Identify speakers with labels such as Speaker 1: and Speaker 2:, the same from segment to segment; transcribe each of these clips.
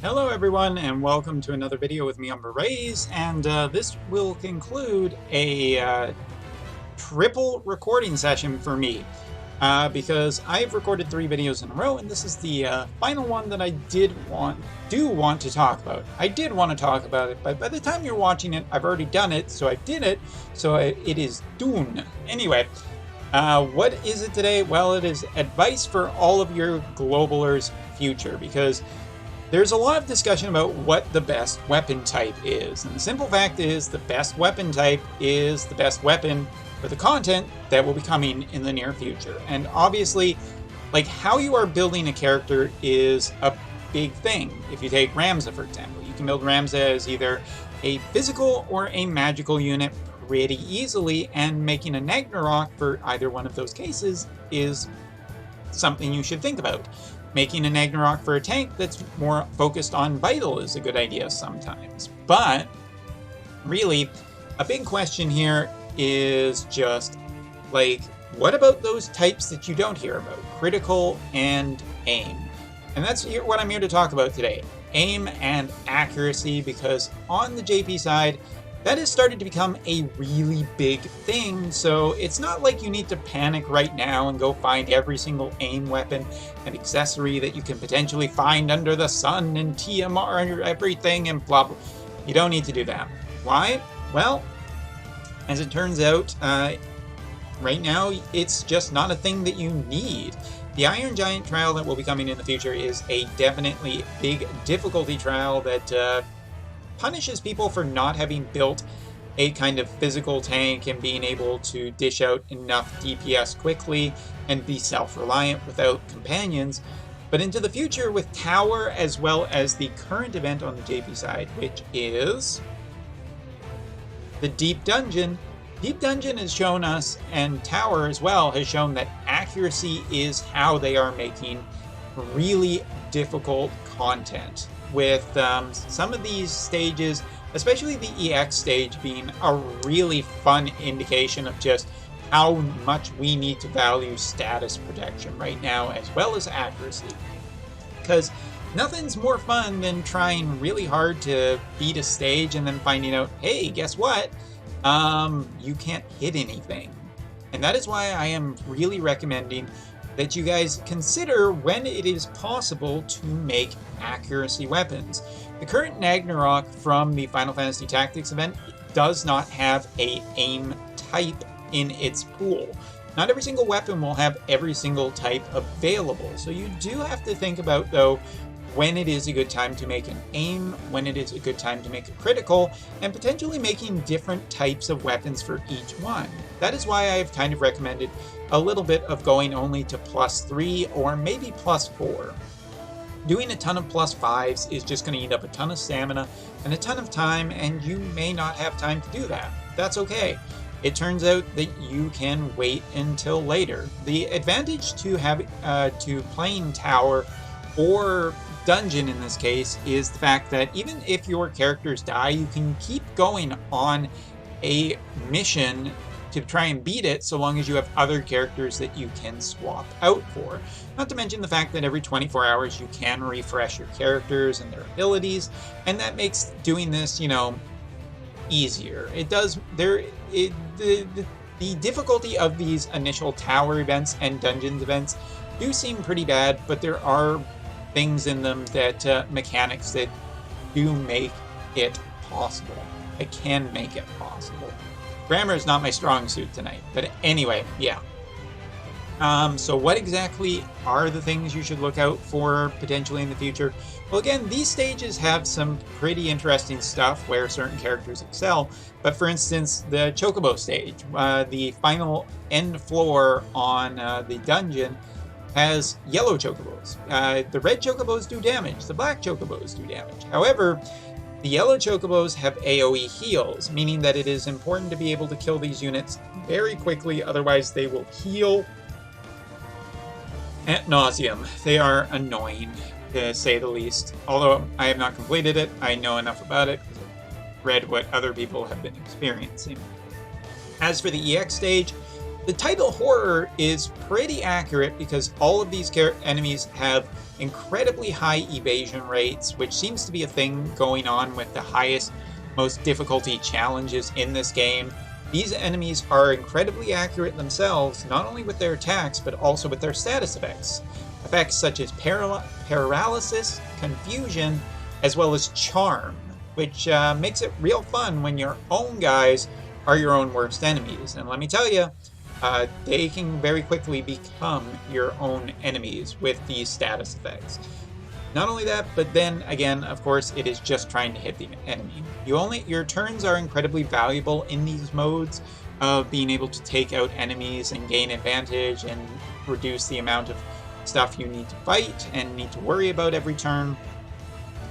Speaker 1: Hello everyone and welcome to another video with me on Berets, and this will conclude a triple recording session for me because I've recorded 3 videos in a row, and this is the final one that I do want to talk about. I did want to talk about it, but by the time you're watching it, I've already done it, so I did it, so it is done. Anyway, what is it today? Well, it is advice for all of your globalers' future, because there's a lot of discussion about what the best weapon type is, and the simple fact is the best weapon type is the best weapon for the content that will be coming in the near future. And obviously, like, how you are building a character is a big thing. If you take Ramza, for example, you can build Ramza as either a physical or a magical unit pretty easily, and making a Ragnarok for either one of those cases is something you should think about. Making a Ragnarok for a tank that's more focused on vital is a good idea sometimes. But really, a big question here is just, like, what about those types that you don't hear about? Critical and aim. And that's what I'm here to talk about today. Aim and accuracy, because on the JP side, that has started to become a really big thing, so it's not like you need to panic right now and go find every single aim weapon and accessory that you can potentially find under the sun and TMR and everything and blah blah. You don't need to do that. Why? Well, as it turns out, right now it's just not a thing that you need. The Iron Giant trial that will be coming in the future is a definitely big difficulty trial that punishes people for not having built a kind of physical tank and being able to dish out enough DPS quickly and be self-reliant without companions. But into the future with Tower, as well as the current event on the JP side, which is the Deep Dungeon. Deep Dungeon has shown us, and Tower as well, has shown that accuracy is how they are making really difficult content. With some of these stages, especially the EX stage, being a really fun indication of just how much we need to value status protection right now, as well as accuracy. Because nothing's more fun than trying really hard to beat a stage and then finding out, hey, guess what? You can't hit anything. And that is why I am really recommending that you guys consider when it is possible to make accuracy weapons. The current Ragnarok from the Final Fantasy Tactics event does not have a aim type in its pool. Not every single weapon will have every single type available, so you do have to think about, though, when it is a good time to make an aim, when it is a good time to make a critical, and potentially making different types of weapons for each one. That is why I've kind of recommended a little bit of going only to +3 or maybe +4. Doing a ton of +5s is just going to eat up a ton of stamina and a ton of time, and you may not have time to do that. That's okay. It turns out that you can wait until later. The advantage to playing Tower or Dungeon in this case is the fact that even if your characters die, you can keep going on a mission to try and beat it, so long as you have other characters that you can swap out for. Not to mention the fact that every 24 hours you can refresh your characters and their abilities, and that makes doing this, you know, easier. It does. The difficulty of these initial Tower events and Dungeons events do seem pretty bad, but there are things in them that mechanics that do make it possible. It can make it possible. Grammar is not my strong suit tonight, but anyway, yeah. So what exactly are the things you should look out for potentially in the future? Well, again, these stages have some pretty interesting stuff where certain characters excel, but for instance, the Chocobo stage, the final end floor on the dungeon, has yellow chocobos. The red chocobos do damage, the black chocobos do damage. However, the yellow chocobos have AoE heals, meaning that it is important to be able to kill these units very quickly, otherwise they will heal ad nauseum. They are annoying, to say the least. Although I have not completed it, I know enough about it because I've read what other people have been experiencing. As for the EX stage, The title Horror is pretty accurate because all of these enemies have incredibly high evasion rates, which seems to be a thing going on with the highest, most difficulty challenges in this game. These enemies are incredibly accurate themselves, not only with their attacks, but also with their status effects. Effects such as paralysis, confusion, as well as charm, which makes it real fun when your own guys are your own worst enemies. And let me tell you, they can very quickly become your own enemies with these status effects. Not only that, but then again, of course, it is just trying to hit the enemy. Your turns are incredibly valuable in these modes of being able to take out enemies and gain advantage and reduce the amount of stuff you need to fight and need to worry about every turn.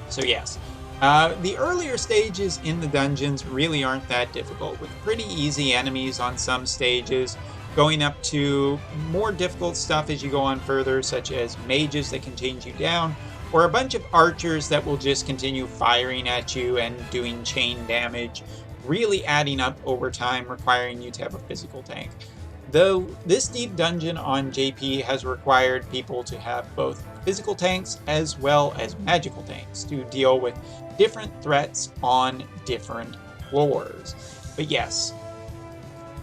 Speaker 1: So yes, the earlier stages in the dungeons really aren't that difficult, with pretty easy enemies on some stages, going up to more difficult stuff as you go on further, such as mages that can change you down, or a bunch of archers that will just continue firing at you and doing chain damage, really adding up over time, requiring you to have a physical tank. Though this deep dungeon on JP has required people to have both physical tanks as well as magical tanks to deal with different threats on different floors. But yes,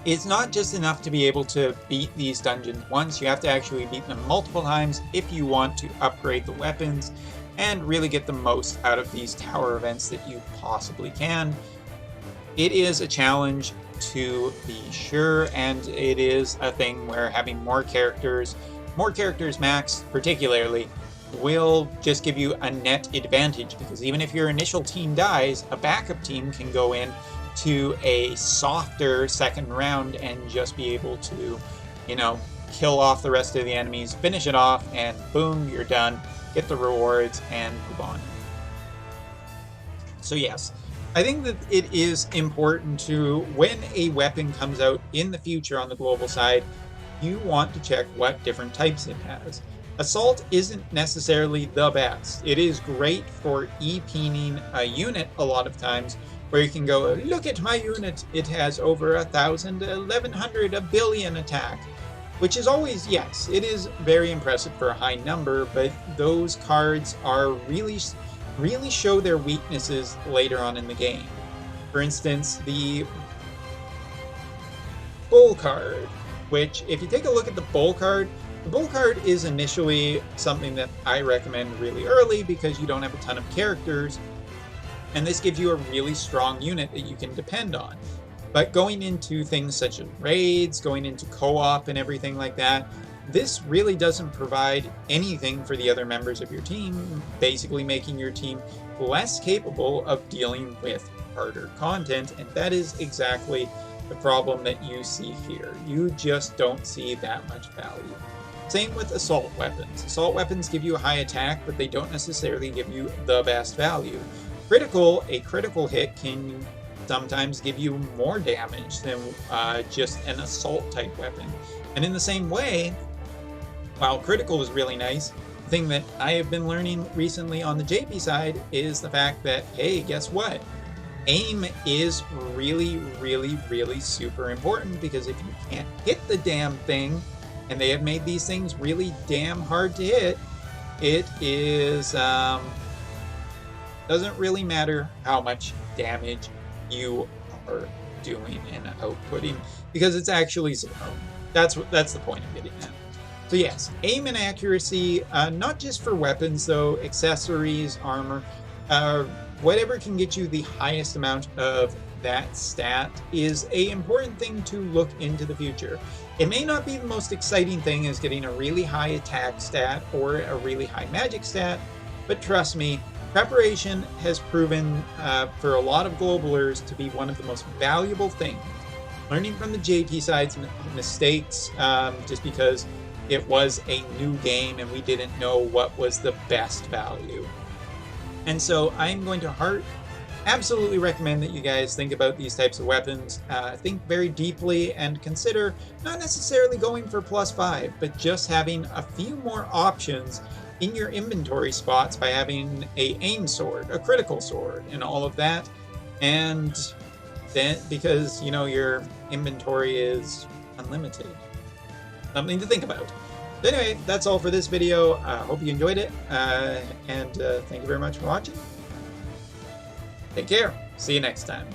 Speaker 1: it's not just enough to be able to beat these dungeons once, you have to actually beat them multiple times if you want to upgrade the weapons and really get the most out of these tower events that you possibly can. It is a challenge to be sure, and it is a thing where having more characters maxed particularly, will just give you a net advantage, because even if your initial team dies, a backup team can go in to a softer second round and just be able to, kill off the rest of the enemies, finish it off, and boom, you're done, get the rewards, and move on. So yes, I think that it is important to, when a weapon comes out in the future on the global side, you want to check what different types it has. Assault isn't necessarily the best. It is great for e-peening a unit a lot of times, where you can go, look at my unit, it has over 1,000, 1,100, a billion attack. Which is always, yes, it is very impressive for a high number, but those cards are really show their weaknesses later on in the game. For instance, the Bull card, which if you take a look at the Bull card is initially something that I recommend really early because you don't have a ton of characters, and this gives you a really strong unit that you can depend on. But going into things such as raids, going into co-op and everything like that, this really doesn't provide anything for the other members of your team, basically making your team less capable of dealing with harder content, and that is exactly the problem that you see here. You just don't see that much value. Same with assault weapons. Assault weapons give you a high attack, but they don't necessarily give you the best value. A critical hit can sometimes give you more damage than just an assault type weapon. And in the same way, while critical is really nice, the thing that I have been learning recently on the JP side is the fact that, hey, guess what? Aim is really, really, really super important, because if you can't hit the damn thing, and they have made these things really damn hard to hit, it is, doesn't really matter how much damage you are doing and outputting, because it's actually zero. That's the point I'm getting at. So yes, aim and accuracy, not just for weapons though, accessories, armor, whatever can get you the highest amount of that stat is an important thing to look into the future. It may not be the most exciting thing as getting a really high attack stat or a really high magic stat, but trust me, preparation has proven for a lot of globalers to be one of the most valuable things. Learning from the JP side's mistakes, just because it was a new game and we didn't know what was the best value. And so I'm going to absolutely recommend that you guys think about these types of weapons, think very deeply, and consider not necessarily going for +5, but just having a few more options in your inventory spots by having a aim sword, a critical sword, and all of that. And then, because, your inventory is unlimited. something to think about. So anyway, that's all for this video. Hope you enjoyed it, and thank you very much for watching. Take care. See you next time.